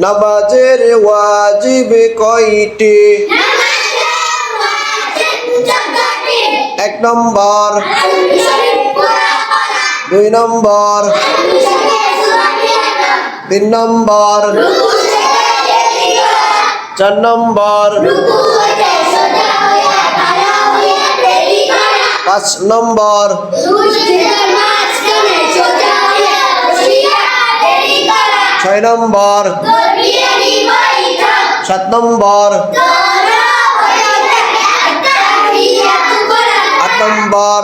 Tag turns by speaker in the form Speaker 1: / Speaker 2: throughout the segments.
Speaker 1: নামাজের ওয়াজিব কয়টি? 1 নম্বর, 2 নম্বর, 3 নম্বর, 4 নম্বর, 5 নম্বর, 6 নম্বর, 7 নম্বর, 8 নম্বর,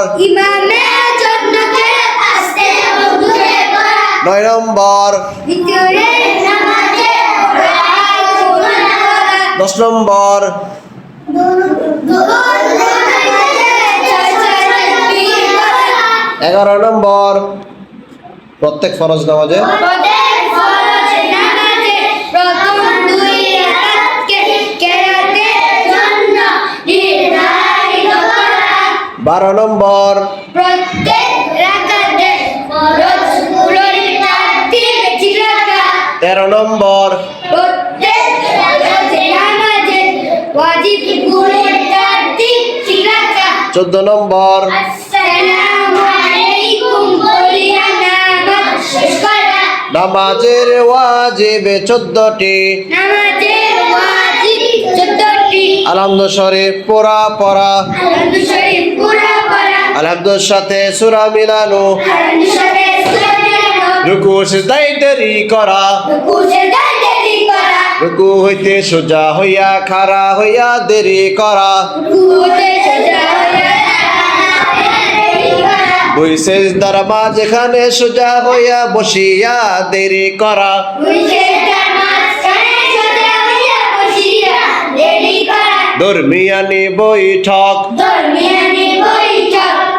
Speaker 1: 9 নম্বর, 10 নম্বর, 11 নম্বর। প্রত্যেক ফরজ নামাজে 12 নম্বর, 13 নম্বর, 14 নম্বর, নামাজের ওয়াজিব 14টি। আলহামদুলিল্লাহ শরীফ পুরা পড়া, আলহামদুলিল্লাহর সাথে সূরা মিলানো, রুকু সিজদায় দেরি করা, রুকু হইতে সোজা হইয়া খাড়া হইয়া দেরি করা, দুই সিজদার মাঝখানে সোজা হইয়া বসিয়া দেরি করা, দরমিয়ানি বৈঠক,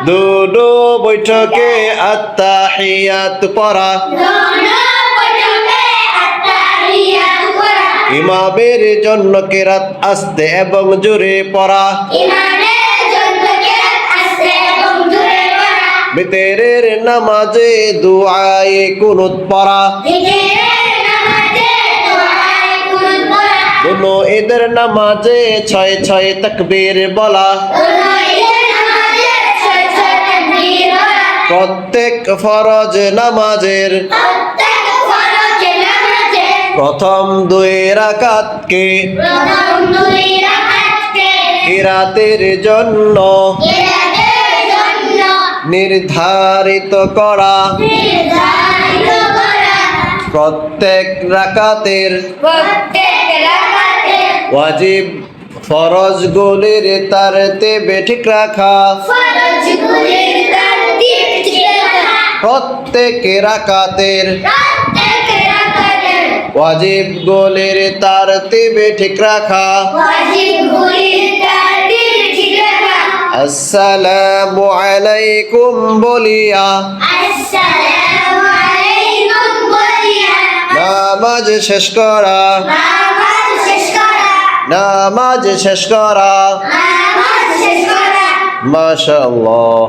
Speaker 1: দুটো বৈঠকে আত্তাহিয়াত পড়া, ইমামের জন্য কেরাত আস্তে এবং জোরে পড়া, বিতরের নামাজে দুআয়ে কুনুত পড়া, দুনো ঈদের নামাজে 6 তাকবীর বলা, প্রত্যেক ফরজ নামাজের প্রথম 2 রাকাতকে কিরাতের জন্য নির্ধারিত করা, প্রত্যেক রাকাতের ওয়াজিব ফরজগুলির তারতিবে ঠিক রাখা, প্রত্যেক রাকাতের ওয়াজিবগুলির তারতিবে ঠিক রাখা। আসসালামু আলাইকুম বলিয়া নামাজ শেষ করা, নামাজ শেষ করা। মাশাআল্লাহ।